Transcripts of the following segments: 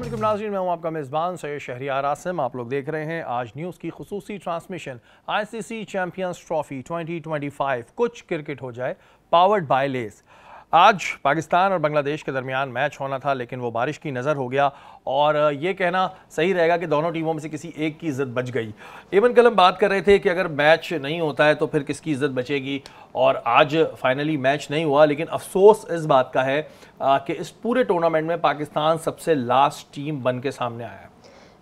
अस्सलाम वालेकुम नाज़रीन, मैं हूं आपका मेज़बान सैयद शहरियार आसिम। आप लोग देख रहे हैं आज न्यूज़ की खुसूसी ट्रांसमिशन आईसीसी चैंपियंस ट्रॉफी 2025 कुछ क्रिकेट हो जाए पावर्ड बाय लेस। आज पाकिस्तान और बांग्लादेश के दरमियान मैच होना था, लेकिन वो बारिश की नज़र हो गया और ये कहना सही रहेगा कि दोनों टीमों में से किसी एक की इज्जत बच गई। इवन कल हम बात कर रहे थे कि अगर मैच नहीं होता है तो फिर किसकी इज्जत बचेगी, और आज फाइनली मैच नहीं हुआ। लेकिन अफसोस इस बात का है कि इस पूरे टूर्नामेंट में पाकिस्तान सबसे लास्ट टीम बन के सामने आया है।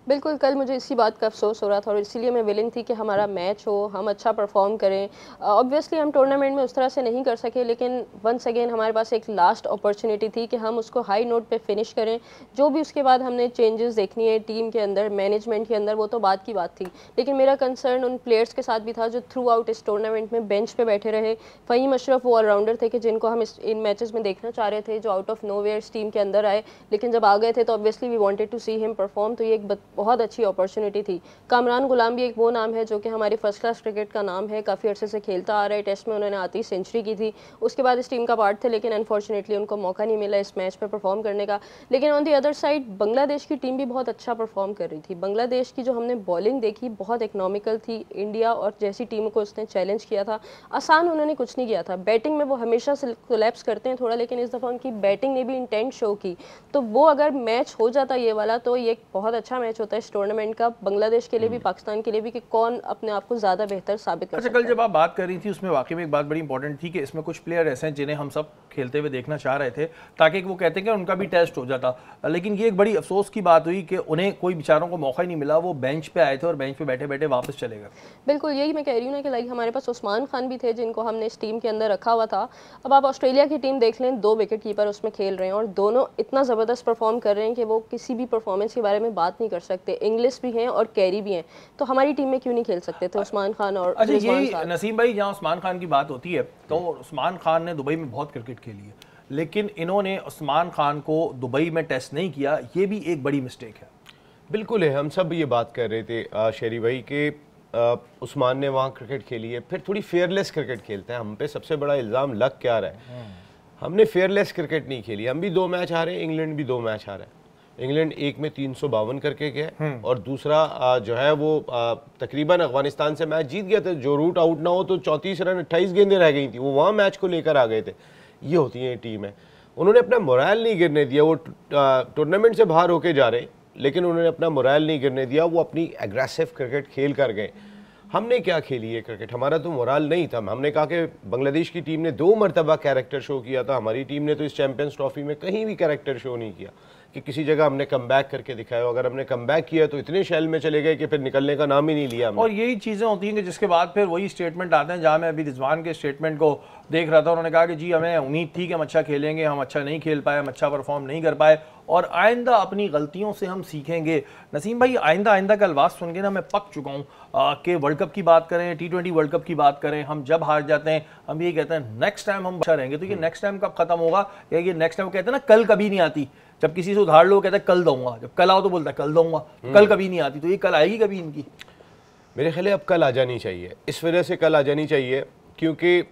बिल्कुल, कल मुझे इसी बात का अफसोस हो रहा था और इसीलिए मैं विलिंग थी कि हमारा मैच हो, हम अच्छा परफॉर्म करें। ऑब्वियसली हम टूर्नामेंट में उस तरह से नहीं कर सके, लेकिन वंस अगेन हमारे पास एक लास्ट अपॉर्चुनिटी थी कि हम उसको हाई नोट पे फिनिश करें। जो भी उसके बाद हमने चेंजेस देखनी है टीम के अंदर, मैनेजमेंट के अंदर, वो तो बात की बात थी। लेकिन मेरा कंसर्न उन प्लेयर्स के साथ भी था जो थ्रू आउट इस टूर्नामेंट में बेंच पे बैठे रहे। फ़हीम अशरफ वो ऑलराउंडर थे कि जिनको हम इन मैचेस में देखना चाह रहे थे, जो आउट ऑफ नोवेयर इस टीम के अंदर आए, लेकिन जब आ गए थे तो obviously we wanted to see him perform. तो ये एक बहुत अच्छी अपॉर्चुनिटी थी। कामरान गुलाम भी एक वो नाम है जो कि हमारी फर्स्ट क्लास क्रिकेट का नाम है, काफ़ी अर्से से खेलता आ रहा है। टेस्ट में उन्होंने आती सेंचुरी की थी, उसके बाद इस टीम का पार्ट थे, लेकिन अनफॉर्चुनेटली उनको मौका नहीं मिला इस मैच पे परफॉर्म करने का। लेकिन on the other side Bangladesh की टीम भी बहुत अच्छा परफॉर्म कर रही थी। बांग्लादेश की जो हमने बॉलिंग देखी बहुत इकोनॉमिकल थी। इंडिया और जैसी टीम को उसने चैलेंज किया था, आसान उन्होंने कुछ नहीं किया था। बैटिंग में वो हमेशा से कोलैप्स करते हैं थोड़ा, लेकिन इस दफ़ा उनकी बैटिंग ने भी इंटेंट शो की। तो वो अगर मैच हो जाता ये वाला तो ये बहुत अच्छा मैच होता है इस टूर्नामेंट का, बांग्लादेश के लिए भी पाकिस्तान के लिए भी, कि कौन अपने आप को ज़्यादा बेहतर साबित कर अच्छा, सकता कल जब आप बात कर रही थी उसमें वाकई में एक बात बड़ी इंपॉर्टेंट थी कि इसमें कुछ प्लेयर ऐसे हैं जिन्हें हम सब खेलते हुए देखना चाह रहे थे, ताकि वो कहते हैं कि उनका भी टेस्ट हो जाता। लेकिन ये एक बड़ी अफसोस की बात हुई कि उन्हें कोई बेचारों को मौका ही नहीं मिला। वो बेंच पे आए थे और बेंच पे बैठे बैठे वापस चले गए। बिल्कुल, यही मैं कह रही हूँ ना कि लाइक हमारे पास उस्मान खान भी थे जिनको हमने इस टीम के अंदर रखा हुआ था। अब आप ऑस्ट्रेलिया की टीम देख लें, 2 विकेट कीपर उसमें खेल रहे हैं और दोनों इतना ज़बरदस्त परफॉर्म कर रहे हैं कि वो किसी भी परफॉर्मेंस के बारे में बात नहीं कर सकते। इंग्लिश भी हैं और कैरी भी हैं, तो हमारी टीम में क्यों नहीं खेल सकते थे उस्मान खान और अच्छा, रिजवान यही साहब। नसीम भाई, जहाँ उस्मान खान की बात होती है तो उस्मान खान ने दुबई में बहुत क्रिकेट खेली है, लेकिन इन्होंने उस्मान खान को दुबई में टेस्ट नहीं किया। ये भी एक बड़ी मिस्टेक है। बिल्कुल है, हम सब ये बात कर रहे थे शेरी भाई के उस्मान ने वहाँ क्रिकेट खेली है, फिर थोड़ी फेयरलेस क्रिकेट खेलते हैं। हम पे सबसे बड़ा इल्ज़ाम लग क्या रहा है, हमने फेयरलेस क्रिकेट नहीं खेली। हम भी 2 मैच हारे, इंग्लैंड भी 2 मैच हारा है। इंग्लैंड एक में 352 करके गया और दूसरा जो है वो तकरीबन अफगानिस्तान से मैच जीत गया था। जो रूट आउट ना हो तो 34 रन 28 गेंदें रह गई थी, वो वहाँ मैच को लेकर आ गए थे। ये होती है टीम है, उन्होंने अपना मोरल नहीं गिरने दिया। वो टूर्नामेंट से बाहर होके जा रहे, लेकिन उन्होंने अपना मोरल नहीं गिरने दिया। वो अपनी एग्रेसिव क्रिकेट खेल कर गए। हमने क्या खेली है क्रिकेट, हमारा तो मोरल नहीं था। हमने कहा कि बांग्लादेश की टीम ने 2 मरतबा कैरेक्टर शो किया था, हमारी टीम ने तो इस चैंपियंस ट्रॉफी में कहीं भी कैरेक्टर शो नहीं किया कि किसी जगह हमने कम बैक करके दिखाया। अगर हमने कम बैक किया तो इतने शेल में चले गए कि फिर निकलने का नाम ही नहीं लिया हमने। और यही चीज़ें होती हैं कि जिसके बाद फिर वही स्टेटमेंट आते हैं। जहाँ मैं अभी रिजवान के स्टेटमेंट को देख रहा था, उन्होंने कहा कि जी हमें उम्मीद थी कि हम अच्छा खेलेंगे, हम अच्छा नहीं खेल पाए, हम अच्छा परफॉर्म नहीं कर पाए और आइंदा अपनी गलतियों से हम सीखेंगे। नसीम भाई, आइंदा का अल्फाज सुन के ना मैं पक चुका हूँ कि वर्ल्ड कप की बात करें, T20 वर्ल्ड कप की बात करें, हम जब हार जाते हैं हम ये कहते हैं नेक्स्ट टाइम हम अच्छा रहेंगे। तो ये नेक्स्ट टाइम कब खत्म होगा, या ये नेक्स्ट टाइम कहते हैं ना कल कभी नहीं आती। जब किसी से उधार लो कहता है कल दूंगा, जब कल आओ तो बोलता है कल दूंगा, कल कभी नहीं आती। तो ये कल आएगी कभी इनकी? मेरे ख्याल अब कल आ जानी चाहिए। इस वजह से कल आ जानी चाहिए क्योंकि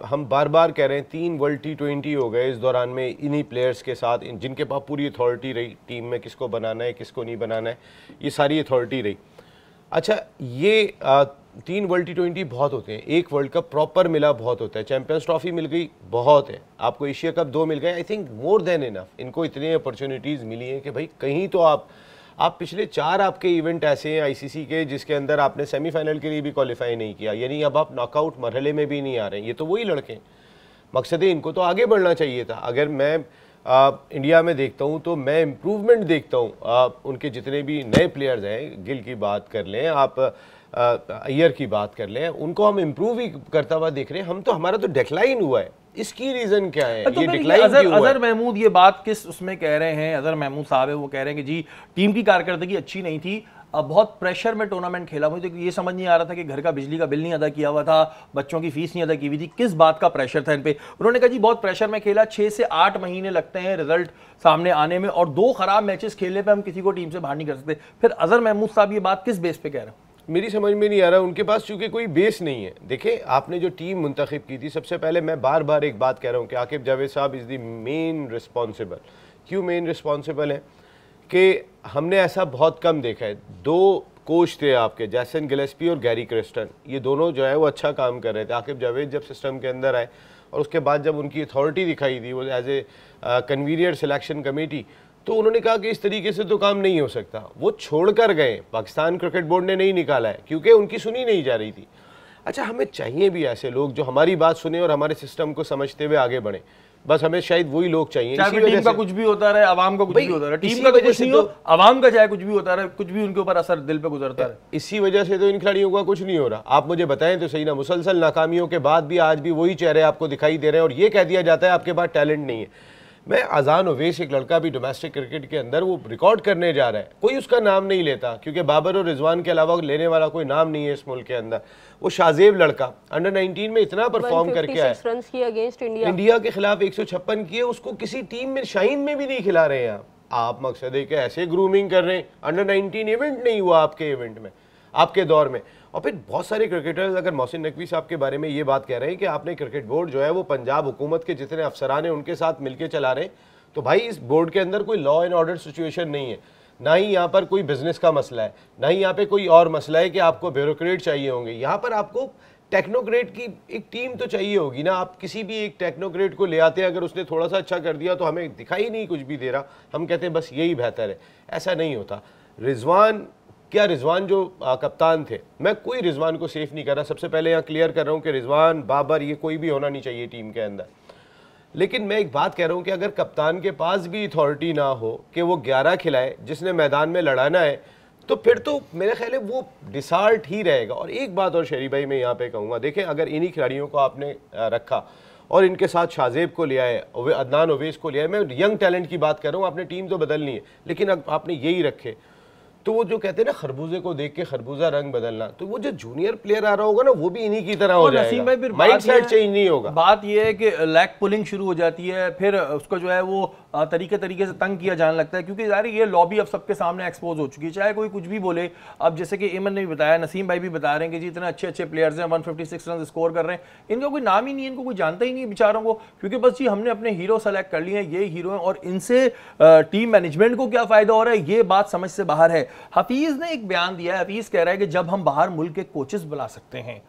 हम बार बार कह रहे हैं 3 वर्ल्ड T20 हो गए इस दौरान में इन्हीं प्लेयर्स के साथ, जिनके पास पूरी अथॉरिटी रही टीम में, किसको बनाना है किसको नहीं बनाना है, ये सारी अथॉरिटी रही। अच्छा, ये 3 वर्ल्ड T20 बहुत होते हैं, 1 वर्ल्ड कप प्रॉपर मिला बहुत होता है, चैंपियंस ट्रॉफी मिल गई बहुत है, आपको एशिया कप 2 मिल गए, I think more than enough. इनको इतनी अपॉर्चुनिटीज़ मिली हैं कि भाई कहीं तो आप पिछले 4 आपके इवेंट ऐसे हैं आईसीसी के जिसके अंदर आपने सेमीफाइनल के लिए भी क्वालिफाई नहीं किया, यानी अब आप नॉकआउट मरहले में भी नहीं आ रहे हैं। ये तो वही लड़के हैं, मकसद है इनको तो आगे बढ़ना चाहिए था। अगर मैं इंडिया में देखता हूँ तो मैं इम्प्रूवमेंट देखता हूँ। उनके जितने भी नए प्लेयर्स हैं, गिल की बात कर लें आप, अय्यर की बात कर लें, उनको हम इम्प्रूव ही करता हुआ देख रहे हैं। हम तो हमारा तो डिक्लाइन हुआ है, इसकी रीजन क्या है? तो ये डिक्लाइन क्यों हुआ है? अजहर महमूद ये बात किस उसमें कह रहे हैं? अजहर महमूद साहब है, वो कह रहे हैं कि जी टीम की कारकर्दगी अच्छी नहीं थी, अब बहुत प्रेशर में टूर्नामेंट खेला। मुझे ये समझ नहीं आ रहा था कि घर का बिजली का बिल नहीं अदा किया हुआ था, बच्चों की फीस नहीं अदा की हुई थी, किस बात का प्रेशर था इन पे? उन्होंने कहा जी बहुत प्रेशर में खेला, 6 से 8 महीने लगते हैं रिजल्ट सामने आने में, और 2 खराब मैचेस खेलने पे हम किसी को टीम से बाहर नहीं कर सकते। फिर अजहर महमूद साहब ये बात किस बेस पे कह रहे हैं? मेरी समझ में नहीं आ रहा, उनके पास चूंकि कोई बेस नहीं है। देखिए, आपने जो टीम मुंतखब की थी, सबसे पहले मैं बार बार एक बात कह रहा हूँ कि आकिब जावेद साहब इज़ द मेन रिस्पॉन्सिबल। क्यों मेन रिस्पॉन्सिबल है? कि हमने ऐसा बहुत कम देखा है। 2 कोच थे आपके, जैसन गिलेस्पी और गैरी क्रिस्टन, ये दोनों जो है वो अच्छा काम कर रहे थे। आकिब जावेद जब सिस्टम के अंदर आए और उसके बाद जब उनकी अथॉरिटी दिखाई दी वो as a convener selection committee, तो उन्होंने कहा कि इस तरीके से तो काम नहीं हो सकता। वो छोड़ कर गए, पाकिस्तान क्रिकेट बोर्ड ने नहीं निकाला है क्योंकि उनकी सुनी नहीं जा रही थी। अच्छा, हमें चाहिए भी ऐसे लोग जो हमारी बात सुने और हमारे सिस्टम को समझते हुए आगे बढ़े। बस हमें शायद वही लोग चाहिए। चाहे टीम का कुछ भी होता रहे, आवाम का कुछ भी होता रहे, टीम का तो कुछ नहीं हो, आवाम का चाहे कुछ भी होता रहे, कुछ भी उनके ऊपर असर दिल पे गुजरता रहे। इसी वजह से तो इन खिलाड़ियों का कुछ नहीं हो रहा। आप मुझे बताएं तो सही ना, मुसलसल नाकामियों के बाद भी आज भी वही चेहरे आपको दिखाई दे रहे हैं और ये कह दिया जाता है आपके पास टैलेंट नहीं है। मैं अजान ओवैस, एक लड़का भी डोमेस्टिक क्रिकेट के अंदर वो रिकॉर्ड करने जा रहा है, कोई उसका नाम नहीं लेता क्योंकि बाबर और रिजवान के अलावा लेने वाला कोई नाम नहीं है इस मुल्क के अंदर। वो शाजेब लड़का अंडर 19 में इतना परफॉर्म करके आया, रन्स किए अगेंस्ट इंडिया के खिलाफ 156 किए, उसको किसी टीम में शाहीन में भी नहीं खिला रहे हैं आप। मकसद है कि ऐसे ग्रूमिंग कर रहे हैं। अंडर 19 इवेंट नहीं हुआ आपके इवेंट में, आपके दौर में। और फिर बहुत सारे क्रिकेटर्स, अगर मोहसिन नकवी साहब के बारे में ये बात कह रहे हैं कि आपने क्रिकेट बोर्ड जो है वो पंजाब हुकूमत के जितने अफसरान हैं उनके साथ मिलकर चला रहे हैं, तो भाई इस बोर्ड के अंदर कोई लॉ एंड ऑर्डर सिचुएशन नहीं है, ना ही यहाँ पर कोई बिजनेस का मसला है, ना ही यहाँ पे कोई और मसला है कि आपको ब्यूरोक्रेट चाहिए होंगे। यहाँ पर आपको टेक्नोक्रेट की एक टीम तो चाहिए होगी ना। आप किसी भी एक टेक्नोक्रेट को ले आते हैं, अगर उसने थोड़ा सा अच्छा कर दिया तो हमें दिखाई नहीं कुछ भी दे रहा, हम कहते हैं बस यही बेहतर है। ऐसा नहीं होता। रिजवान जो कप्तान थे, मैं कोई रिजवान को सेफ नहीं कर रहा, सबसे पहले यहाँ क्लियर कर रहा हूँ कि रिजवान, बाबर, ये कोई भी होना नहीं चाहिए टीम के अंदर। लेकिन मैं एक बात कह रहा हूँ कि अगर कप्तान के पास भी अथॉरिटी ना हो कि वो 11 खिलाए जिसने मैदान में लड़ाना है, तो फिर तो मेरे ख्याल है वो डिसाल्ट ही रहेगा। और एक बात और शरी भाई मैं यहाँ पे कहूँगा, देखें अगर इन्हीं खिलाड़ियों को आपने रखा और इनके साथ शाजेब को लिया है, अदनान ओवैस को लिया है, मैं यंग टैलेंट की बात कर रहा हूँ, आपने टीम तो बदलनी है, लेकिन अब आपने यही रखे, तो वो जो कहते हैं ना खरबूजे को देख के खरबूजा रंग बदलना, तो वो जो जूनियर प्लेयर आ रहा होगा ना वो भी इन्हीं की तरह हो जाएगा, माइंडसेट चेंज नहीं होगा। बात ये है कि लैग पुलिंग शुरू हो जाती है, फिर उसको जो है वो तरीके से तंग किया जाने लगता है, क्योंकि यार ये लॉबी अब सबके सामने एक्सपोज हो चुकी है, चाहे कोई कुछ भी बोले। अब जैसे कि इमन ने भी बताया, नसीम भाई भी बता रहे हैं कि जी इतने अच्छे अच्छे प्लेयर्स हैं, 156 रन स्कोर कर रहे हैं, इनका कोई नाम ही नहीं है, इनको कोई जानता ही नहीं है बेचारों को, क्योंकि बस जी हमने अपने हीरो सेलेक्ट कर लिए हैं, ये हीरो हैं, और इनसे टीम मैनेजमेंट को क्या फायदा हो रहा है ये बात समझ से बाहर है। हफीज ने एक बयान दिया है, हफीज कह रहा है कि जब हम बाहर मुल्क के कोचेस बुला सकते हैं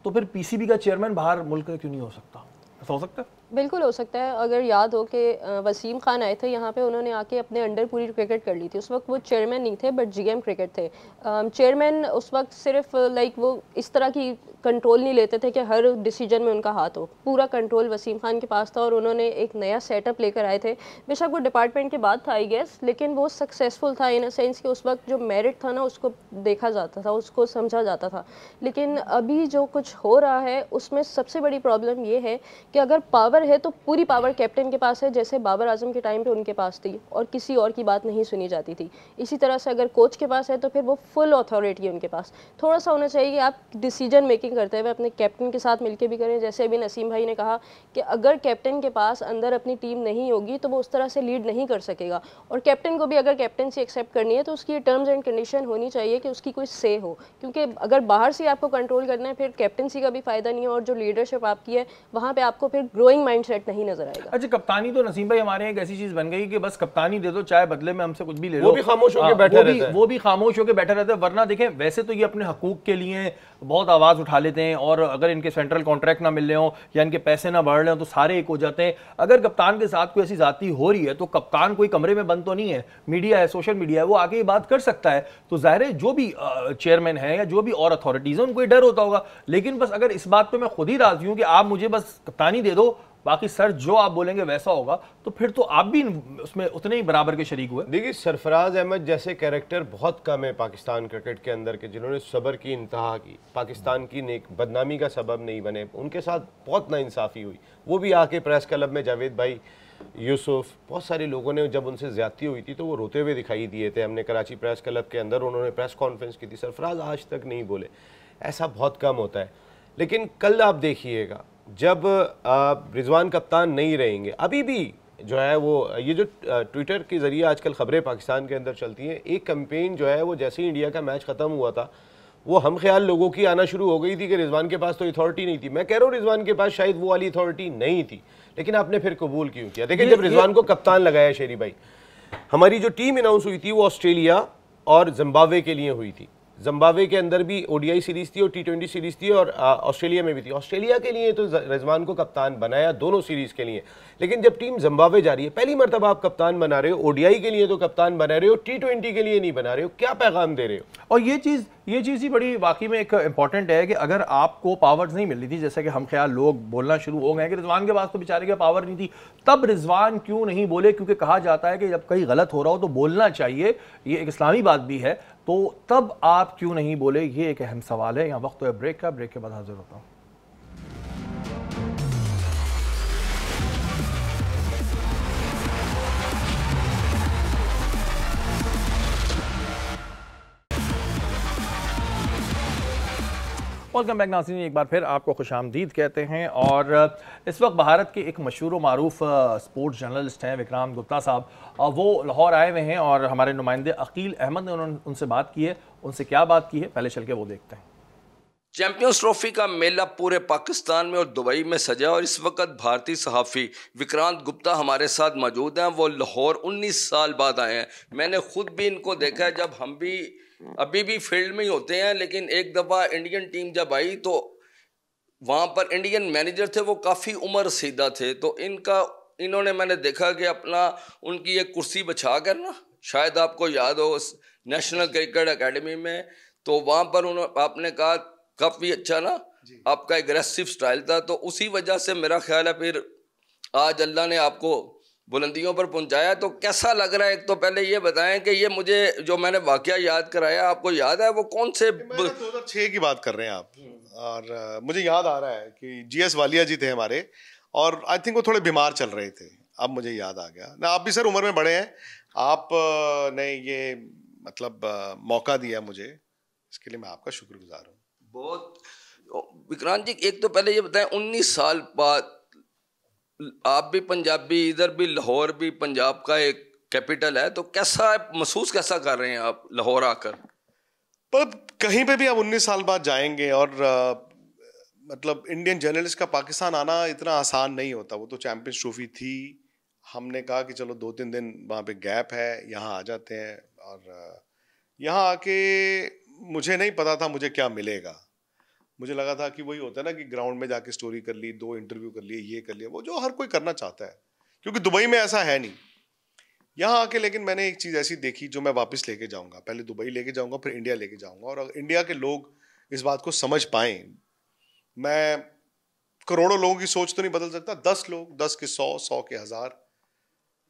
तो फिर पीसीबी का चेयरमैन बाहर मुल्क का क्यों नहीं हो सकता? ऐसा हो सकता है? बिल्कुल हो सकता है। अगर याद हो कि वसीम खान आए थे यहाँ पे, उन्होंने आके अपने अंडर पूरी क्रिकेट कर ली थी। उस वक्त वो चेयरमैन नहीं थे बट जीएम क्रिकेट थे। चेयरमैन उस वक्त सिर्फ वो इस तरह की कंट्रोल नहीं लेते थे कि हर डिसीजन में उनका हाथ हो, पूरा कंट्रोल वसीम खान के पास था और उन्होंने एक नया सेटअप लेकर आए थे। बेशक वो डिपार्टमेंट के बाद था आई गेस, लेकिन वो सक्सेसफुल था इन अ सेंस कि उस वक्त जो मेरिट था ना उसको देखा जाता था, उसको समझा जाता था। लेकिन अभी जो कुछ हो रहा है उसमें सबसे बड़ी प्रॉब्लम ये है कि अगर पावर है तो पूरी पावर कैप्टन के पास है, जैसे बाबर आजम के टाइम पे उनके पास थी और किसी और की बात नहीं सुनी जाती थी। इसी तरह से अगर कोच के पास है तो फिर वो फुल अथॉरिटी है उनके पास। थोड़ा सा होना चाहिए कि आप डिसीजन मेकिंग करते हुए अपने कैप्टन के साथ मिलकर भी करें। जैसे अभी नसीम भाई ने कहा कि अगर कैप्टन के पास अंदर अपनी टीम नहीं होगी तो वो उस तरह से लीड नहीं कर सकेगा, और कैप्टन को भी अगर कैप्टनसी एक्सेप्ट करनी है तो उसकी टर्म्स एंड कंडीशन होनी चाहिए कि उसकी कोई से हो, क्योंकि अगर बाहर से आपको कंट्रोल करना है फिर कैप्टनसी का भी फायदा नहीं है, और जो लीडरशिप आपकी है वहाँ पे आपको फिर ग्रोइंग माइंडसेट नहीं नजर आएगा। अच्छा, कप्तानी तो नसीम भाई हमारे एक ऐसी चीज बन गई कि बस कप्तानी दे दो, चाहे बदले में हमसे कुछ भी ले लो, वो भी खामोश होकर बैठे रहते हैं। वो भी खामोश होकर बैठे रहते हैं। वरना देखें, वैसे तो ये अपने हकूक के लिए बहुत आवाज उठा लेते हैं, और अगर इनके सेंट्रल कॉन्ट्रैक्ट ना मिल रहे हो या इनके पैसे ना बढ़ रहे हो तो सारे एक हो जाते हैं। अगर कप्तान के साथ कोई ऐसी जाती हो रही है तो कप्तान कोई कमरे में बंद तो नहीं है, मीडिया है, सोशल मीडिया है, वो आके ये बात कर सकता है। तो जाहिर है जो भी चेयरमैन है या जो भी और अथॉरिटीज है उनको डर होता होगा। लेकिन बस अगर इस बात पे मैं खुद ही राजी हूं कि आप मुझे बस कप्तानी दे दो, बाकी सर जो आप बोलेंगे वैसा होगा, तो फिर तो आप भी उसमें उतने ही बराबर के शरीक हुए। देखिए, सरफराज अहमद जैसे कैरेक्टर बहुत कम है पाकिस्तान क्रिकेट के अंदर के जिन्होंने सब्र की इंतहा की, पाकिस्तान की बदनामी का सबब नहीं बने। उनके साथ बहुत नाइंसाफ़ी हुई, वो भी आके प्रेस क्लब में जावेद भाई, यूसुफ, बहुत सारे लोगों ने जब उनसे ज्यादती हुई थी तो वो रोते हुए दिखाई दिए थे। हमने कराची प्रेस क्लब के अंदर उन्होंने प्रेस कॉन्फ्रेंस की थी, सरफराज आज तक नहीं बोले। ऐसा बहुत कम होता है। लेकिन कल आप देखिएगा जब रिजवान कप्तान नहीं रहेंगे, अभी भी जो है वो ये जो ट्विटर के ज़रिए आजकल ख़बरें पाकिस्तान के अंदर चलती हैं, एक कैंपेन जो है वो जैसे ही इंडिया का मैच ख़त्म हुआ था वो हम ख्याल लोगों की आना शुरू हो गई थी कि रिजवान के पास तो अथॉरिटी नहीं थी। मैं कह रहा हूँ रिजवान के पास शायद वो वाली अथॉरिटी नहीं थी, लेकिन आपने फिर कबूल क्यों किया? देखिए, जब रिजवान को कप्तान लगाया शेरी भाई, हमारी जो टीम अनाउंस हुई थी वो ऑस्ट्रेलिया और जिम्बाब्वे के लिए हुई थी। जिम्बाब्वे के अंदर भी ओडीआई सीरीज थी और टी20 सीरीज थी और ऑस्ट्रेलिया में भी थी। ऑस्ट्रेलिया के लिए तो रिजवान को कप्तान बनाया दोनों सीरीज के लिए, लेकिन जब टीम जिम्बाब्वे जा रही है, पहली मरतबा आप कप्तान बना रहे हो, ओडीआई के लिए तो कप्तान बना रहे हो, टी20 के लिए नहीं बना रहे हो, क्या पैगाम दे रहे हो? और ये चीज़ ही बड़ी वाकई में एक इंपॉर्टेंट है कि अगर आपको पावर्स नहीं मिल रही थी, जैसे कि हम ख्याल लोग बोलना शुरू हो गए कि रिजवान के पास तो बेचारे के पावर नहीं थी, तब रिजवान क्यों नहीं बोले? क्योंकि कहा जाता है कि जब कहीं गलत हो रहा हो तो बोलना चाहिए, ये एक इस्लामी बात भी है, तो तब आप क्यों नहीं बोले? ये एक अहम सवाल है। यहाँ वक्त है ब्रेक का, ब्रेक के बाद हाजिर होता हूँ। वेलकम बैक नाज़रीन, एक बार फिर आपको खुशामदीद कहते हैं। और इस वक्त भारत के एक मशहूर व मारूफ स्पोर्ट्स जर्नलिस्ट हैं विक्रांत गुप्ता साहब, वो लाहौर आए हुए हैं और हमारे नुमाइंदे अकील अहमद ने उनसे बात की है। उनसे क्या बात की है, पहले चल के वो देखते हैं। चैंपियंस ट्रॉफी का मेला पूरे पाकिस्तान में और दुबई में सजा और इस वक्त भारतीय सहाफ़ी विक्रांत गुप्ता हमारे साथ मौजूद हैं। वो लाहौर 19 साल बाद आए हैं। मैंने खुद भी इनको देखा है, जब हम भी अभी भी फील्ड में ही होते हैं, लेकिन एक दफ़ा इंडियन टीम जब आई तो वहाँ पर इंडियन मैनेजर थे, वो काफ़ी उम्र रसीदा थे, तो इन्होंने मैंने देखा कि अपना उनकी एक कुर्सी बिछा कर ना, शायद आपको याद हो नेशनल क्रिकेट एकेडमी में, तो वहाँ पर आपने कहा काफ़ी अच्छा ना आपका एग्रेसिव स्टाइल था, तो उसी वजह से मेरा ख्याल है फिर आज अल्लाह ने आपको बुलंदियों पर पहुंचाया। तो कैसा लग रहा है? एक तो पहले ये बताएं कि ये मुझे जो मैंने वाकया याद कराया, आपको याद है वो कौन से? 2006 की बात कर रहे हैं आप, और मुझे याद आ रहा है कि जीएस वालिया जी थे हमारे, और आई थिंक वो थोड़े बीमार चल रहे थे। अब मुझे याद आ गया ना, आप भी सर उम्र में बड़े हैं, आप ने ये मतलब मौका दिया मुझे, इसके लिए मैं आपका शुक्रगुजार हूँ बहुत। विक्रांत जी, एक तो पहले ये बताएं, 19 साल बाद आप भी पंजाबी, इधर भी लाहौर भी पंजाब का एक कैपिटल है, तो कैसा महसूस कैसा कर रहे हैं आप लाहौर आकर? पर कहीं पे भी आप 19 साल बाद जाएंगे, और मतलब इंडियन जर्नलिस्ट का पाकिस्तान आना इतना आसान नहीं होता। वो तो चैंपियंस ट्रॉफी थी, हमने कहा कि चलो 2-3 दिन वहाँ पे गैप है, यहाँ आ जाते हैं, और यहाँ आके मुझे नहीं पता था मुझे क्या मिलेगा। मुझे लगा था कि वही होता है ना कि ग्राउंड में जाके स्टोरी कर ली, 2 इंटरव्यू कर लिए, ये कर लिया, वो जो हर कोई करना चाहता है, क्योंकि दुबई में ऐसा है नहीं। यहाँ आके लेकिन मैंने एक चीज़ ऐसी देखी जो मैं वापस लेके जाऊँगा, पहले दुबई लेके जाऊँगा, फिर इंडिया लेके जाऊँगा, और अगर इंडिया के लोग इस बात को समझ पाएँ, मैं करोड़ों लोगों की सोच तो नहीं बदल सकता, 10 लोग, 10 के 100, 100 के 1000।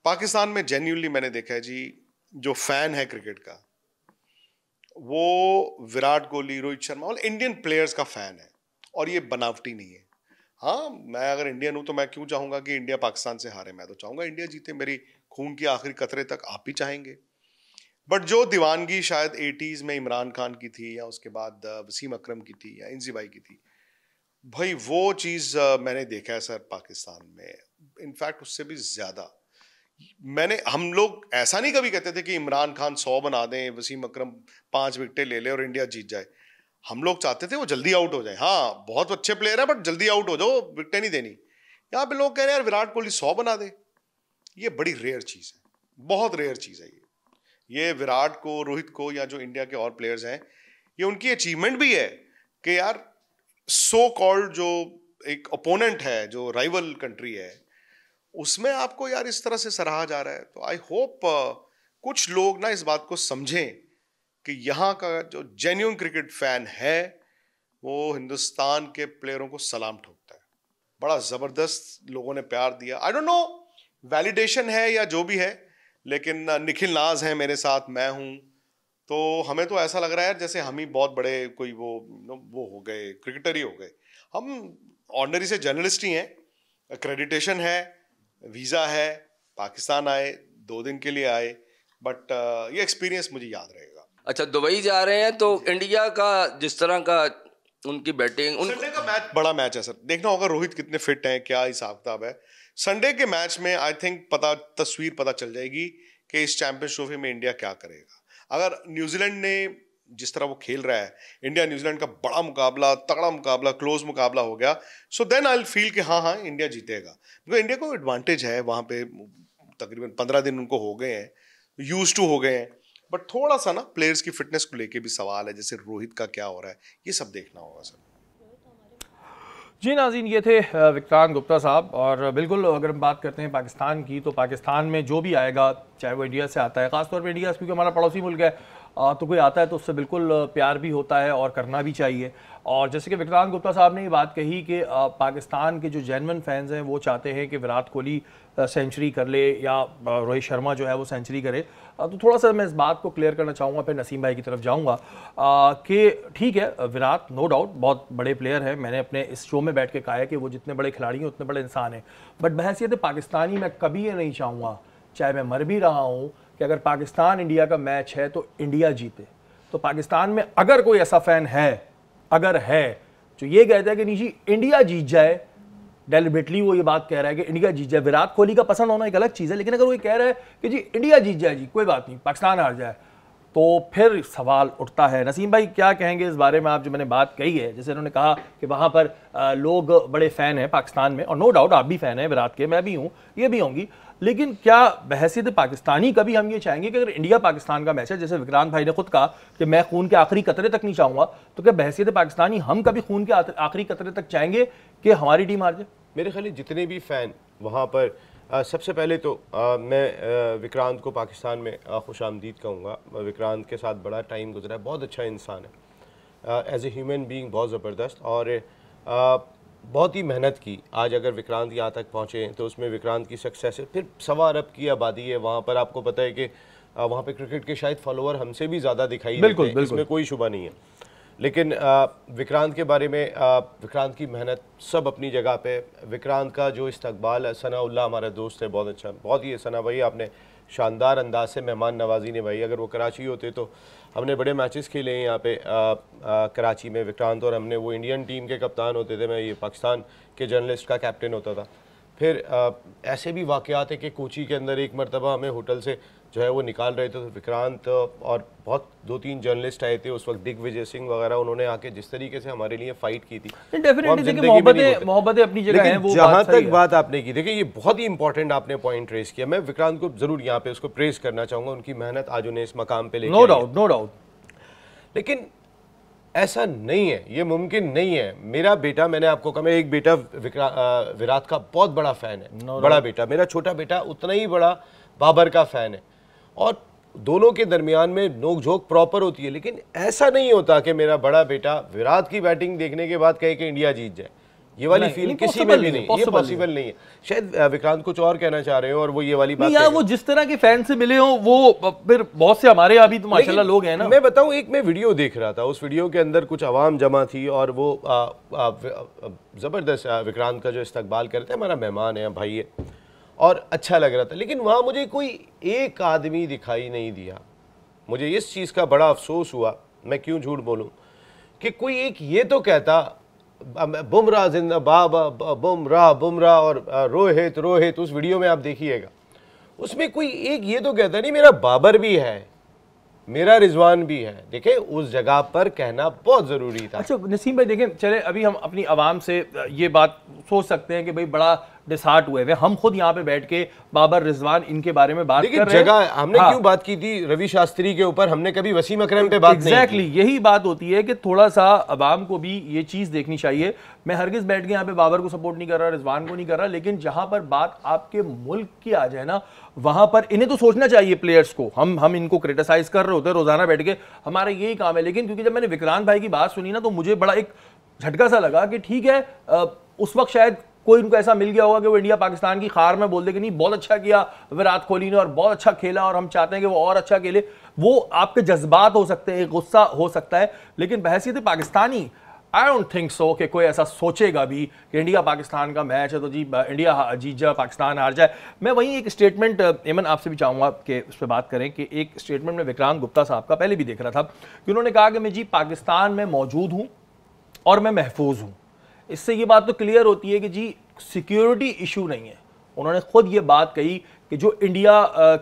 पाकिस्तान में जेन्युइनली मैंने देखा है जी, जो फैन है क्रिकेट का, वो विराट कोहली, रोहित शर्मा और इंडियन प्लेयर्स का फैन है, और ये बनावटी नहीं है। हाँ, मैं अगर इंडियन हूं तो मैं क्यों चाहूंगा कि इंडिया पाकिस्तान से हारे? मैं तो चाहूंगा इंडिया जीते, मेरी खून की आखिरी कतरे तक आप भी चाहेंगे। बट जो दीवानगी शायद 80s में इमरान खान की थी, या उसके बाद वसीम अकरम की थी, या इंजी भाई की थी, भाई वो चीज़ मैंने देखा है सर पाकिस्तान में, इनफैक्ट उससे भी ज़्यादा। हम लोग ऐसा नहीं कभी कहते थे कि इमरान खान 100 बना दें, वसीम अकरम 5 विकेटें ले ले और इंडिया जीत जाए। हम लोग चाहते थे वो जल्दी आउट हो जाए। हाँ, बहुत अच्छे प्लेयर है, बट जल्दी आउट हो जाओ, विकेटें नहीं देनी। यहाँ पे लोग कह रहे हैं यार विराट कोहली 100 बना दे। ये बड़ी रेयर चीज़ है, बहुत रेयर चीज़ है ये विराट को, रोहित को, या जो इंडिया के और प्लेयर्स हैं, ये उनकी अचीवमेंट भी है कि यार सो कॉल्ड जो एक ओपोनेंट है, जो राइवल कंट्री है, उसमें आपको यार इस तरह से सराहा जा रहा है। तो आई होप कुछ लोग ना इस बात को समझें कि यहाँ का जो जेन्युइन क्रिकेट फैन है वो हिंदुस्तान के प्लेयरों को सलाम ठोकता है। बड़ा ज़बरदस्त लोगों ने प्यार दिया। आई डोंट नो वैलिडेशन है या जो भी है, लेकिन निखिल नाज है मेरे साथ, मैं हूँ, तो हमें तो ऐसा लग रहा है जैसे हम ही बहुत बड़े कोई वो हो गए, क्रिकेटर ही हो गए। हम ऑर्डिनरी से जर्नलिस्ट ही हैं, एक्रेडिटेशन है, वीज़ा है, पाकिस्तान आए, 2 दिन के लिए आए, बट ये एक्सपीरियंस मुझे याद रहेगा। अच्छा, दुबई जा रहे हैं तो इंडिया का जिस तरह का उनकी बैटिंग, संडे का मैच बड़ा मैच है सर, देखना होगा रोहित कितने फिट हैं, क्या हिसाब किताब है। संडे के मैच में आई थिंक तस्वीर पता चल जाएगी कि इस चैंपियंस ट्रॉफी में इंडिया क्या करेगा। अगर न्यूजीलैंड ने जिस तरह वो खेल रहा है, इंडिया न्यूजीलैंड का बड़ा मुकाबला, तगड़ा मुकाबला, क्लोज मुकाबला हो गया, so then I will feel कि हाँ इंडिया जीतेगा, क्योंकि इंडिया को एडवांटेज है। वहाँ पे तकरीबन 15 दिन उनको हो गए हैं, यूज टू हो गए हैं, बट थोड़ा सा ना प्लेयर्स की फिटनेस को लेके भी सवाल है, जैसे रोहित का क्या हो रहा है, ये सब देखना होगा सर। जी नाज़रीन, ये थे विक्रांत गुप्ता साहब। और बिल्कुल अगर हम बात करते हैं पाकिस्तान की, तो पाकिस्तान में जो भी आएगा, चाहे वो इंडिया से आता है, ख़ासतौर पर इंडिया क्योंकि हमारा पड़ोसी मुल्क है, तो कोई आता है तो उससे बिल्कुल प्यार भी होता है और करना भी चाहिए। और जैसे कि विक्रांत गुप्ता साहब ने ये बात कही कि पाकिस्तान के जो जेन्युइन फैंस हैं वो चाहते हैं कि विराट कोहली सेंचुरी कर ले या रोहित शर्मा जो है वो सेंचुरी करे। तो थोड़ा सा मैं इस बात को क्लियर करना चाहूँगा, फिर नसीम भाई की तरफ जाऊँगा कि ठीक है, विराट नो डाउट बहुत बड़े प्लेयर हैं। मैंने अपने इस शो में बैठ के कहा है कि वो जितने बड़े खिलाड़ी हैं उतने बड़े इंसान हैं, बट बहैसियत पाकिस्तानी मैं कभी ये नहीं चाहूँगा, चाहे मैं मर भी रहा हूँ, कि अगर पाकिस्तान इंडिया का मैच है तो इंडिया जीते। तो पाकिस्तान में अगर कोई ऐसा फैन है, अगर है जो ये कहता है कि नहीं जी इंडिया जीत जाए, डेलिबरेटली वो ये बात कह रहा है कि इंडिया जीत जाए, विराट कोहली का पसंद होना एक अलग चीज़ है, लेकिन अगर वो ये कह रहा है कि जी इंडिया जीत जाए, जी कोई बात नहीं पाकिस्तान हार जाए, तो फिर सवाल उठता है। नसीम भाई क्या कहेंगे इस बारे में? आप जो मैंने बात कही है, जैसे उन्होंने कहा कि वहाँ पर लोग बड़े फ़ैन हैं पाकिस्तान में, और नो डाउट आप भी फ़ैन हैं विराट के, मैं भी हूँ, ये भी होंगी, लेकिन क्या बहैसियत पाकिस्तानी कभी हम ये चाहेंगे कि अगर इंडिया पाकिस्तान का मैच है, जैसे विक्रांत भाई ने खुद कहा कि मैं खून के आखिरी कतरे तक नहीं चाहूँगा, तो क्या बहैसियत पाकिस्तानी हम कभी खून के आखिरी कतरे तक चाहेंगे कि हमारी टीम हार जाए? मेरे ख्याल जितने भी फ़ैन वहाँ पर सबसे पहले तो मैं विक्रांत को पाकिस्तान में खुश आमदीद कहूँगा। विक्रांत के साथ बड़ा टाइम गुजरा है, बहुत अच्छा इंसान है, एज ए ह्यूमन बीइंग बहुत ज़बरदस्त, और बहुत ही मेहनत की। आज अगर विक्रांत यहाँ तक पहुँचे तो उसमें विक्रांत की सक्सेस है। फिर 1.25 अरब की आबादी है वहाँ पर, आपको पता है कि वहाँ पे क्रिकेट के शायद फॉलोअर हमसे भी ज़्यादा दिखाई देते हैं, इसमें कोई शुबा नहीं है। लेकिन विक्रांत के बारे में, विक्रांत की मेहनत सब अपनी जगह पे, विक्रांत का जो इस्तकबाल है, सनाउल्लाह हमारा दोस्त है, बहुत अच्छा, बहुत ही सना भाई आपने शानदार अंदाज से मेहमान नवाजी ने भाई, अगर वो कराची होते तो हमने बड़े मैचेस खेले हैं यहाँ पे कराची में, विक्रांत और हमने, वो इंडियन टीम के कप्तान होते थे, मैं ये पाकिस्तान के जर्नलिस्ट का कैप्टन होता था। फिर ऐसे भी वाक़यात है कि कोची के अंदर एक मरतबा हमें होटल से जो है वो निकाल रहे थे, तो विक्रांत और बहुत 2-3 जर्नलिस्ट आए थे उस वक्त, दिग्विजय सिंह वगैरह, उन्होंने आके जिस तरीके से हमारे लिए फ़ाइट की थी, मोहब्बतें अपनी जगह हैं। वो जहाँ तक बात आपने की, देखिए ये बहुत ही इंपॉर्टेंट आपने पॉइंट रेस किया, मैं विक्रांत को ज़रूर यहाँ पे उसको प्रेस करना चाहूँगा, उनकी मेहनत आज उन्हें इस मकाम पे लेके, नो डाउट, लेकिन ऐसा नहीं है, ये मुमकिन नहीं है। मेरा बेटा, मैंने आपको कहा, मेरा एक बेटा विराट का बहुत बड़ा फ़ैन है, बड़ा बेटा, मेरा छोटा बेटा उतना ही बड़ा बाबर का फ़ैन है, और दोनों के दरमियान में नोक झोंक प्रॉपर होती है। लेकिन ऐसा नहीं होता कि मेरा बड़ा बेटा विराट की बैटिंग देखने के बाद कहे कि इंडिया जीत जाए, ये वाली फील किसी में भी नहीं, ये पॉसिबल नहीं है। शायद विक्रांत कुछ और कहना चाह रहे हो, और वो ये वाली बात यार, वो जिस तरह के फैन से मिले हो, वो फिर बहुत से हमारे यहाँ भी तो माशाल्लाह लोग हैं ना। मैं बताऊं, एक मैं वीडियो देख रहा था, उस वीडियो के अंदर कुछ आवाम जमा थी, और वो ज़बरदस्त विक्रांत का जो इस्तकबाल करते हैं, हमारा मेहमान है, भाई है, और अच्छा लग रहा था। लेकिन वहाँ मुझे कोई एक आदमी दिखाई नहीं दिया, मुझे इस चीज़ का बड़ा अफसोस हुआ, मैं क्यों झूठ बोलूँ, कि कोई एक ये तो कहता बुमराह जिंदाबाद, बुमराह और रोहित, उस वीडियो में आप देखिएगा, उसमें कोई एक ये तो कहता नहीं मेरा बाबर भी है, मेरा रिजवान भी है। देखें, उस जगह पर कहना बहुत ज़रूरी था। अच्छा नसीम भाई, देखें, चले अभी हम अपनी आवाम से ये बात सोच सकते हैं कि भाई बड़ा डिसहार्ट हुए, हम खुद यहाँ पे बैठ के बाबर, रिजवान, इनके बारे में बात कर रहे हैं। जगह हमने क्यों बात की थी रवि शास्त्री के ऊपर, हमने कभी वसीम अकरम पे बात नहीं की। यही बात होती है कि थोड़ा सा अवाम को भी ये चीज़ देखनी चाहिए। मैं हरगिज़ बैठ के यहाँ पे बाबर को सपोर्ट नहीं कर रहा, रिजवान को नहीं कर रहा, लेकिन जहाँ पर बात आपके मुल्क की आ जाए ना, वहाँ पर इन्हें तो सोचना चाहिए प्लेयर्स को। हम इनको क्रिटिसाइज कर रहे होते हैं रोज़ाना बैठ के, हमारा यही काम है। लेकिन क्योंकि जब मैंने विक्रांत भाई की बात सुनी ना, तो मुझे बड़ा एक झटका सा लगा कि ठीक है, उस वक्त शायद कोई उनको ऐसा मिल गया होगा कि वो इंडिया पाकिस्तान की खार में बोल दे कि नहीं बहुत अच्छा किया विराट कोहली ने और बहुत अच्छा खेला और हम चाहते हैं कि वो और अच्छा खेले। वो आपके जज्बात हो सकते हैं, गुस्सा हो सकता है, लेकिन बहैसियत Pakistani I don't think so कि कोई ऐसा सोचेगा भी कि इंडिया पाकिस्तान का मैच है तो जी इंडिया जीत जाए पाकिस्तान हार जाए। मैं वहीं एक स्टेटमेंट एमन आपसे भी चाहूँगा कि उस पर बात करें कि एक स्टेटमेंट में विक्रांत गुप्ता साहब का पहले भी देख रहा था कि उन्होंने कहा कि मैं जी पाकिस्तान में मौजूद हूँ और मैं महफूज हूँ। इससे ये बात तो क्लियर होती है कि जी सिक्योरिटी इशू नहीं है। उन्होंने खुद ये बात कही कि जो इंडिया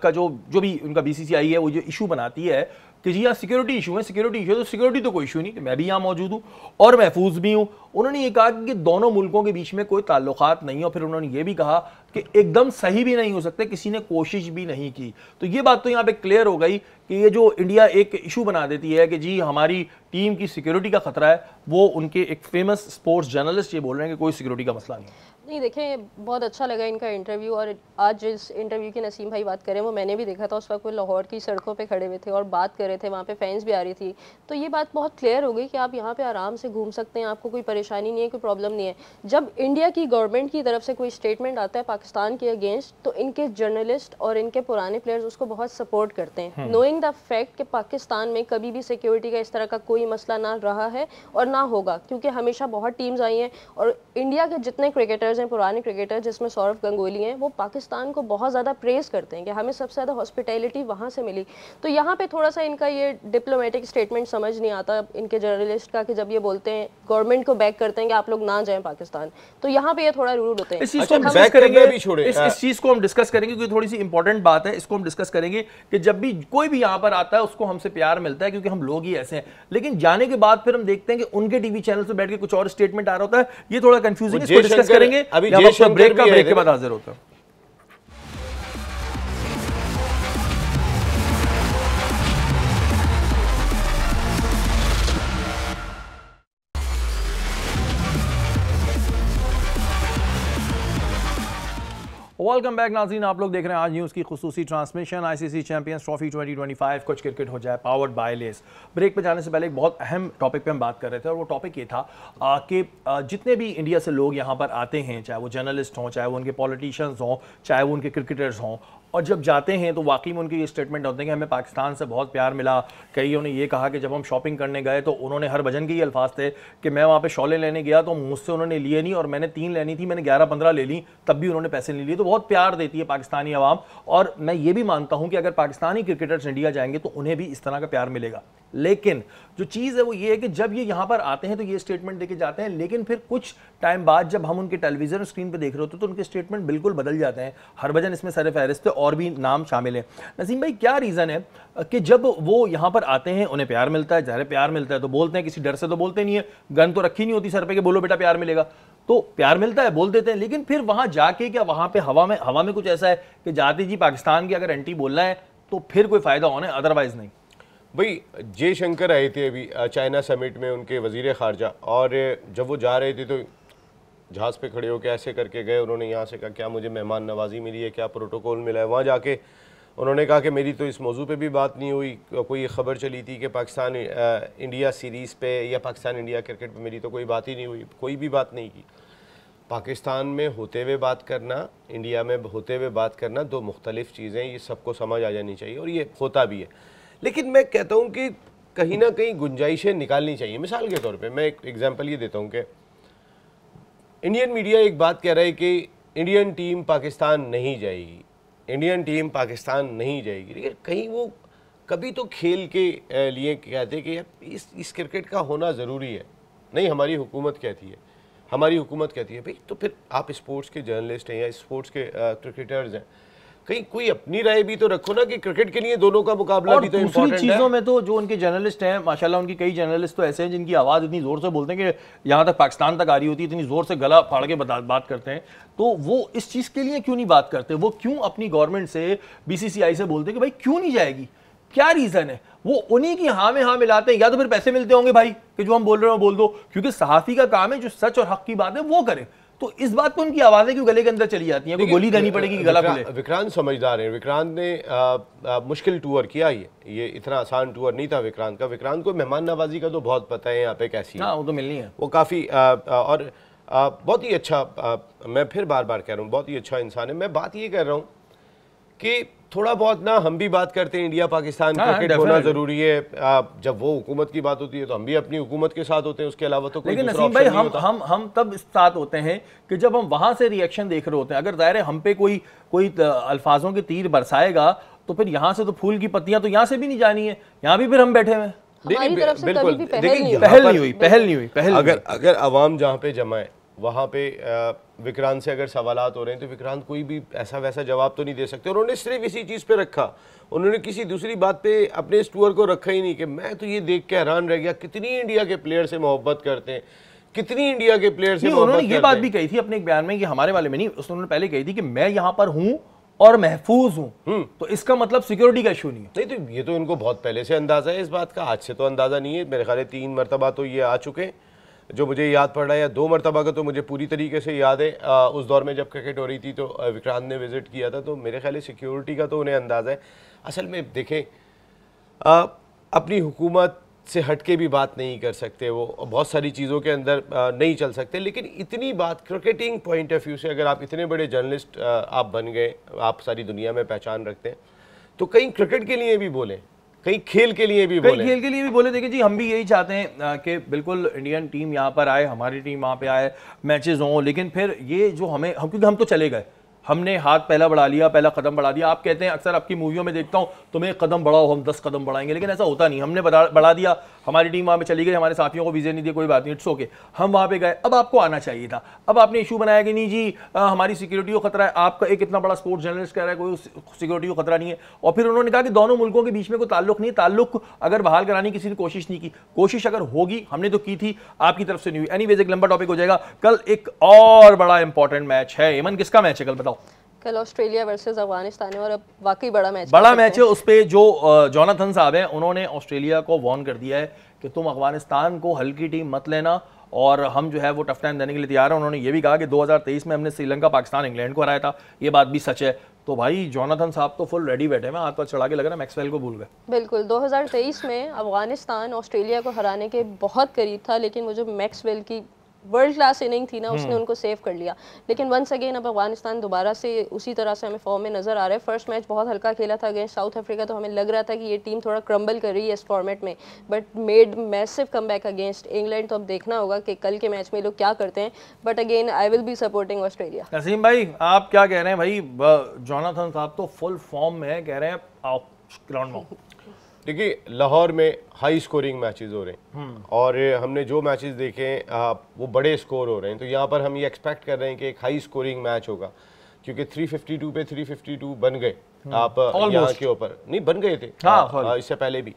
का जो भी उनका बीसीसीआई है वो जो इशू बनाती है कि जी यहाँ सिक्योरिटी इशू है, सिक्योरिटी इशू है, तो सिक्योरिटी तो कोई इशू नहीं कि मैं भी यहाँ मौजूद हूँ और महफूज भी हूँ। उन्होंने ये कहा कि दोनों मुल्कों के बीच में कोई ताल्लुकात नहीं है, और फिर उन्होंने ये भी कहा कि एकदम सही भी नहीं हो सकते, किसी ने कोशिश भी नहीं की। तो ये बात तो यहाँ पे क्लियर हो गई कि ये जो इंडिया एक इशू बना देती है कि जी हमारी टीम की सिक्योरिटी का खतरा है, वो उनके एक फेमस स्पोर्ट्स जर्नलिस्ट ये बोल रहे हैं कि कोई सिक्योरिटी का मसला नहीं है। नहीं देखें, बहुत अच्छा लगा इनका इंटरव्यू, और आज जिस इंटरव्यू की नसीम भाई बात करें वो मैंने भी देखा था। उस वक्त वो लाहौर की सड़कों पे खड़े हुए थे और बात कर रहे थे, वहाँ पे फैंस भी आ रही थी। तो ये बात बहुत क्लियर हो गई कि आप यहाँ पे आराम से घूम सकते हैं, आपको कोई परेशानी नहीं है, कोई प्रॉब्लम नहीं है। जब इंडिया की गवर्नमेंट की तरफ से कोई स्टेटमेंट आता है पाकिस्तान के अगेंस्ट, तो इनके जर्नलिस्ट और इनके पुराने प्लेयर्स उसको बहुत सपोर्ट करते हैं, नोइंग द फैक्ट कि पाकिस्तान में कभी भी सिक्योरिटी का इस तरह का कोई मसला ना रहा है और ना होगा, क्योंकि हमेशा बहुत टीम्स आई हैं और इंडिया के जितने क्रिकेटर्स हैं, पुराने क्रिकेटर जिसमें सौरव गंगोली हैं, वो पाकिस्तान को बहुत ज़्यादा प्रेज करते हैं कि हमें सबसे ज़्यादा हॉस्पिटैलिटी वहाँ से मिली। तो यहाँ पे थोड़ा सा इनका ये डिप्लोमेटिक स्टेटमेंट समझ नहीं आता इनके जर्नलिस्ट का, कि जब ये बोलते हैं गवर्नमेंट को बैक करते हैं कि आप लोग ना जाएं पाकिस्तान, तो यहाँ पे ये थोड़ा रूड होते हैं। इस चीज को हम डिस्कस करेंगे, इस चीज को हम डिस्कस करेंगे क्योंकि थोड़ी सी इंपॉर्टेंट बात है। इसको हम डिस्कस करेंगे कि जब भी कोई भी यहाँ पर आता है उसको हमसे प्यार मिलता है क्योंकि हम लोग ही ऐसे हैं, लेकिन जाने के बाद फिर हम देखते हैं कि उनके टीवी चैनल पे बैठ के कुछ और स्टेटमेंट आ रहा होता है। ये थोड़ा कंफ्यूजिंग है, इसको डिस्कस करेंगे अभी ब्रेक के बाद हाजिर होता है। वेलकम बैक नाज़रीन, आप लोग देख रहे हैं आज न्यूज़ की खुसूसी ट्रांसमिशन आईसीसी चैंपियंस ट्रॉफी 2025 कुछ क्रिकेट हो जाए पावर्ड बाय लेस। ब्रेक पे जाने से पहले एक बहुत अहम टॉपिक पे हम बात कर रहे थे और वो टॉपिक ये था कि जितने भी इंडिया से लोग यहाँ पर आते हैं, चाहे वो जर्नलिस्ट हों, चाहे वो उनके पॉलिटिशियंस हों, चाहे वो उनके क्रिकेटर्स हों, और जब जाते हैं तो वाकई में उनके ये स्टेटमेंट होते हैं कि हमें पाकिस्तान से बहुत प्यार मिला। कईयों ने ये कहा कि जब हम शॉपिंग करने गए तो उन्होंने हर भजन के ये अल्फाज थे कि मैं वहाँ पे शॉलें लेने गया तो मुझसे उन्होंने लिए नहीं और मैंने 3 लेनी थी, मैंने 11-15 ले ली, तब भी उन्होंने पैसे नहीं लिए। तो बहुत प्यार देती है पाकिस्तानी अवाम, और मैं ये भी मानता हूँ कि अगर पाकिस्तानी क्रिकेटर्स इंडिया जाएंगे तो उन्हें भी इस तरह का प्यार मिलेगा। लेकिन जो चीज़ है वो ये है कि जब ये यहाँ पर आते हैं तो ये स्टेटमेंट देके जाते हैं, लेकिन फिर कुछ टाइम बाद जब हम उनके टेलीविजन स्क्रीन पे देख रहे होते हैं तो उनके स्टेटमेंट बिल्कुल बदल जाते हैं। हरभजन इसमें सर फहरिस्त है और भी नाम शामिल है। नसीम भाई, क्या रीज़न है कि जब वो यहाँ पर आते हैं उन्हें प्यार मिलता है, ज़ाहिर प्यार मिलता है तो बोलते हैं, किसी डर से तो बोलते नहीं है, गन तो रखी नहीं होती सर पे कि बोलो बेटा प्यार मिलेगा, तो प्यार मिलता है बोल देते हैं। लेकिन फिर वहाँ जाके क्या वहाँ पे हवा में कुछ ऐसा है कि जाते जी पाकिस्तान की अगर एंटी बोलना है तो फिर कोई फ़ायदा होना है, अदरवाइज़ नहीं। भाई जयशंकर आए थे अभी चाइना समिट में, उनके वजीर खारजा, और जब वो जा रहे थे तो जहाज़ पे खड़े होकर ऐसे करके गए। उन्होंने यहाँ से कहा क्या मुझे मेहमान नवाजी मिली है, क्या प्रोटोकॉल मिला है। वहाँ जाके उन्होंने कहा कि मेरी तो इस मौजू पे भी बात नहीं हुई, कोई ख़बर चली थी कि पाकिस्तान इंडिया सीरीज़ पे या पाकिस्तान इंडिया क्रिकेट पे मेरी तो कोई बात ही नहीं हुई, कोई भी बात नहीं की। पाकिस्तान में होते हुए बात करना, इंडिया में होते हुए बात करना दो मुख्तलिफ चीज़ें, ये सबको समझ आ जानी चाहिए और ये होता भी है। लेकिन मैं कहता हूँ कि कहीं ना कहीं गुंजाइशें निकालनी चाहिए। मिसाल के तौर पे मैं एक एग्जांपल ये देता हूँ कि इंडियन मीडिया एक बात कह रहा है कि इंडियन टीम पाकिस्तान नहीं जाएगी, इंडियन टीम पाकिस्तान नहीं जाएगी, लेकिन कहीं वो कभी तो खेल के लिए कहते कि इस क्रिकेट का होना ज़रूरी है। नहीं, हमारी हुकूमत कहती है, हमारी हुकूमत कहती है भाई, तो फिर आप स्पोर्ट्स के जर्नलिस्ट हैं या स्पोर्ट्स के क्रिकेटर्स हैं, कहीं कोई अपनी राय भी तो रखो ना कि क्रिकेट के लिए दोनों का मुकाबला भी तो इम्पोर्टेंट है। चीज़ों में तो जो उनके जर्नलिस्ट हैं माशाल्लाह, उनकी कई जर्नलिस्ट तो ऐसे हैं जिनकी आवाज़ इतनी ज़ोर से बोलते हैं कि यहाँ तक पाकिस्तान तक आ रही होती है, इतनी ज़ोर से गला फाड़ के बात करते हैं। तो वो इस चीज़ के लिए क्यों नहीं बात करते? वो क्यों अपनी गवर्नमेंट से, BCCI से बोलते हैं कि भाई क्यों नहीं जाएगी, क्या रीज़न है? वो उन्हीं की हाँ में हाँ मिलाते हैं, या तो फिर पैसे मिलते होंगे भाई कि जो हम बोल रहे हो बोल दो, क्योंकि सहाफ़ी का काम है जो सच और हक की बात है वो करे। तो इस बात पर उनकी आवाज़ें क्यों गले के अंदर चली जाती हैं? कोई गोली देनी पड़ेगी कि गला खुले। विक्रांत समझदार है। विक्रांत ने मुश्किल टूर किया, ये इतना आसान टूर नहीं था विक्रांत का। विक्रांत को मेहमान नवाजी का तो बहुत पता है यहाँ पे कैसी है। हाँ, वो तो मिलनी है, वो काफ़ी और बहुत ही अच्छा, मैं फिर बार बार कह रहा हूँ, बहुत ही अच्छा इंसान है। मैं बात ये कर रहा हूँ कि थोड़ा बहुत ना हम भी बात करते हैं इंडिया पाकिस्तान क्रिकेट होना जरूरी है। जब वो हुकूमत की बात होती है तो हम भी अपनी हुकूमत के साथ होते हैं, उसके अलावा तो कोई लेकिन नसीम भाई हम तब साथ होते हैं कि जब हम वहां से रिएक्शन देख रहे होते हैं। अगर ज़ाहिर है हम पे कोई अल्फाजों के तीर बरसाएगा तो फिर यहाँ से तो फूल की पत्तियां तो यहाँ से भी नहीं जानी है, यहाँ भी फिर हम बैठे हुए। बिल्कुल पहल नहीं हुई। अगर अवाम जहाँ पे जमा है वहाँ पे विक्रांत से अगर सवालात हो रहे हैं तो विक्रांत कोई भी ऐसा वैसा जवाब तो नहीं दे सकते। उन्होंने सिर्फ इसी चीज़ पे रखा, उन्होंने किसी दूसरी बात पे अपने इस टूर को रखा ही नहीं। कि मैं तो ये देख के हैरान रह गया कितनी इंडिया के प्लेयर से मोहब्बत करते हैं, कितनी इंडिया के प्लेयर से मोहब्बत करते हैं। उन्होंने ये बात भी कही थी अपने एक बयान में, कि हमारे वाले में नहीं, उन्होंने पहले कही थी कि मैं यहाँ पर हूँ और महफूज हूँ, तो इसका मतलब सिक्योरिटी का इशू नहीं है। नहीं तो ये तो इनको बहुत पहले से अंदाजा है इस बात का, आज से तो अंदाजा नहीं है। मेरे ख्याल है 3 मरतबा तो ये आ चुके हैं जो मुझे याद पड़ रहा है, या 2 मरतबा का तो मुझे पूरी तरीके से याद है। उस दौर में जब क्रिकेट हो रही थी तो विक्रांत ने विजिट किया था, तो मेरे ख्याल है सिक्योरिटी का तो उन्हें अंदाज़ा है। असल में देखें, अपनी हुकूमत से हट के भी बात नहीं कर सकते, वो बहुत सारी चीज़ों के अंदर नहीं चल सकते, लेकिन इतनी बात क्रिकेटिंग पॉइंट ऑफ व्यू से अगर आप इतने बड़े जर्नलिस्ट आप बन गए, आप सारी दुनिया में पहचान रखते हैं, तो कहीं क्रिकेट के लिए भी बोलें, कहीं खेल के लिए भी बोले, खेल के लिए भी बोले। देखिए जी, हम भी यही चाहते हैं कि बिल्कुल इंडियन टीम यहाँ पर आए, हमारी टीम वहाँ पे आए, मैचेस हों, लेकिन फिर ये जो क्योंकि हम तो चले गए, हमने हाथ पहला बढ़ा लिया, पहला कदम बढ़ा दिया। आप कहते हैं, अक्सर आपकी मूवियों में देखता हूँ, तुम एक कदम बढ़ाओ हम 10 कदम बढ़ाएंगे, लेकिन ऐसा होता नहीं। हमने बढ़ा दिया, हमारी टीम वहाँ पे चली गई, हमारे साथियों को वीज़े नहीं दिए, कोई बात नहीं, इट्स ओके, हम वहाँ पे गए। अब आपको आना चाहिए था। अब आपने इशू बनाया कि नहीं जी हमारी सिक्योरिटी को खतरा है। आपका एक इतना बड़ा स्पोर्ट्स जर्नलिस्ट कह रहा है कोई सिक्योरिटी को खतरा नहीं है, और फिर उन्होंने कहा कि दोनों मुल्कों के बीच में कोई ताल्लुक नहीं है। ताल्लुक अगर बहाल कराने की किसी ने कोशिश नहीं की, कोशिश अगर होगी, हमने तो की थी, आपकी तरफ से नहीं हुई। एनीवेज एक लंबा टॉपिक हो जाएगा। कल एक और बड़ा इंपॉर्टेंट मैच है। एमन, किसका मैच है कल, बताओ? कल ऑस्ट्रेलिया वर्सेस अफगानिस्तान है, और अब वाकई बड़ा मैच है। उस पे जो जोनाथन साहब हैं, उन्होंने ऑस्ट्रेलिया को वार्न कर दिया है कि तुम अफगानिस्तान को हल्की टीम मत लेना, और हम जो है वो टफ टाइम देने के लिए तैयार हैं। उन्होंने ये भी कहा कि 2023 में हमने श्रीलंका, पाकिस्तान, इंग्लैंड को हराया था, ये बात भी सच है। तो भाई जोनाथन साहब तो फुल रेडी बैठे हैं, हाथ पर चढ़ा के लग रहा है मैक्सवेल को भूल गए। बिल्कुल, 2023 में अफगानिस्तान ऑस्ट्रेलिया को हराने के बहुत करीब था, लेकिन वो जो मैक्सवेल की वर्ल्ड क्लास इनिंग थी ना, उसने उनको सेव कर लिया। लेकिन वंस अगेन अब अफगानिस्तान दोबारा से उसी तरह से हमें फॉर्म में नजर आ रहा है। फर्स्ट मैच बहुत हल्का खेला था अगेंस्ट साउथ अफ्रीका, तो हमें लग रहा था कि ये टीम थोड़ा क्रम्बल कर रही है इस फॉर्मेट में, but made massive comeback against England. तो अब देखना होगा कि कल के मैच में लोग क्या करते हैं, but again I will be supporting Australia. Naseem भाई, आप क्या कह रहे हैं? भाई जोनाथन साहब तो फुल फॉर्म में है, कह रहे हैं आओ ग्राउंड में। देखिए, लाहौर में हाई स्कोरिंग मैचेस हो रहे हैं, और हमने जो मैचेस देखे वो बड़े स्कोर हो रहे हैं। तो यहाँ पर हम ये एक्सपेक्ट कर रहे हैं कि एक हाई स्कोरिंग मैच होगा, क्योंकि 352 पे 352 बन गए आप यहाँ के ऊपर नहीं बन गए थे। इससे पहले भी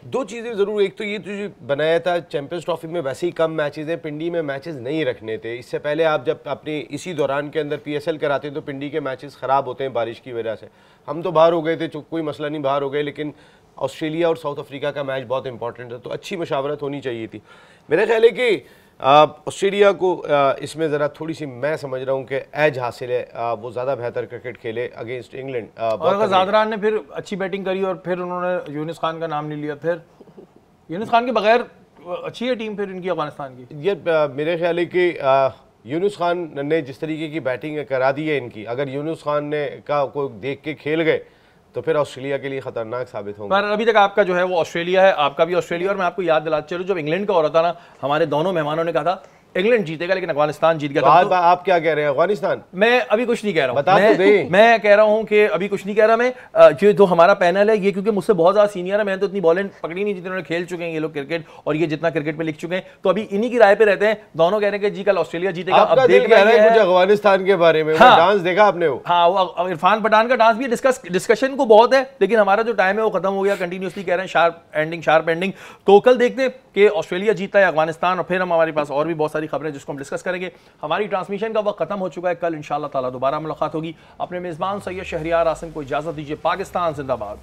2 चीज़ें ज़रूर, एक तो ये जो बनाया था चैंपियंस ट्रॉफी में वैसे ही कम मैचेस हैं, पिंडी में मैचेस नहीं रखने थे। इससे पहले आप जब अपने इसी दौरान के अंदर PSL कराते हैं तो पिंडी के मैचेस ख़राब होते हैं बारिश की वजह से। हम तो बाहर हो गए थे, कोई मसला नहीं, बाहर हो गए, लेकिन ऑस्ट्रेलिया और साउथ अफ्रीका का मैच बहुत इंपॉर्टेंट है, तो अच्छी मशावरत होनी चाहिए थी। मेरा ख्याल है कि ऑस्ट्रेलिया को इसमें ज़रा थोड़ी सी, मैं समझ रहा हूँ कि एज हासिल है, वो ज़्यादा बेहतर क्रिकेट खेले अगेंस्ट इंग्लैंड। और अगर ज़ादरान ने फिर अच्छी बैटिंग करी और फिर उन्होंने यूनिस खान का नाम नहीं लिया, फिर यूनिस खान के बगैर अच्छी है टीम फिर इनकी अफगानिस्तान की। ये मेरे ख्याल है कि यूनुस खान ने जिस तरीके की बैटिंग करा दी है इनकी, अगर यूनुस खान ने को देख के खेल गए तो फिर ऑस्ट्रेलिया के लिए खतरनाक साबित होगा। पर अभी तक आपका जो है वो ऑस्ट्रेलिया है, आपका भी ऑस्ट्रेलिया। और मैं आपको याद दिलाते चलूं, जब इंग्लैंड का हो रहा था ना, हमारे दोनों मेहमानों ने कहा था इंग्लैंड जीतेगा, लेकिन अफगानिस्तान जीत गया था। आप क्या कह रहे हैं? अफगानिस्तान? मैं अभी कुछ नहीं कह रहा हूं, बता तो दे। मैं कह रहा हूं कि अभी कुछ नहीं कह रहा मैं। जो तो हमारा पैनल है ये, क्योंकि मुझसे बहुत ज्यादा सीनियर है, मैंने तो इतनी बॉलें पकड़ी नहीं जितने खेल चुके हैं ये लोग क्रिकेट, और ये जितना क्रिकेट में लिख चुके हैं, तो अभी इन्हीं की राय पे रहते हैं। दोनों कह रहे हैं कि जी कल ऑस्ट्रेलिया जीतेगा। अब देख रहे हैं कुछ अफगानिस्तान के बारे में। डांस देखा आपने? हाँ, वो इरफान पठान का डांस भी डिस्कशन को बहुत है, लेकिन हमारा जो टाइम है वो खत्म हो गया। कंटिन्यूसली कह रहे हैं शार्प एंडिंग। तो कल देखते हैं कि ऑस्ट्रेलिया जीतता है अफगानिस्तान, और फिर हमारे पास और भी बहुत सारी खबरें जिसको हम डिस्कस करेंगे। हमारी ट्रांसमिशन का वक्त खत्म हो चुका है। कल इंशाअल्लाह ताला दोबारा मुलाकात होगी। अपने मेजबान सैयद शहरियार आसिम को इजाजत दीजिए। पाकिस्तान जिंदाबाद।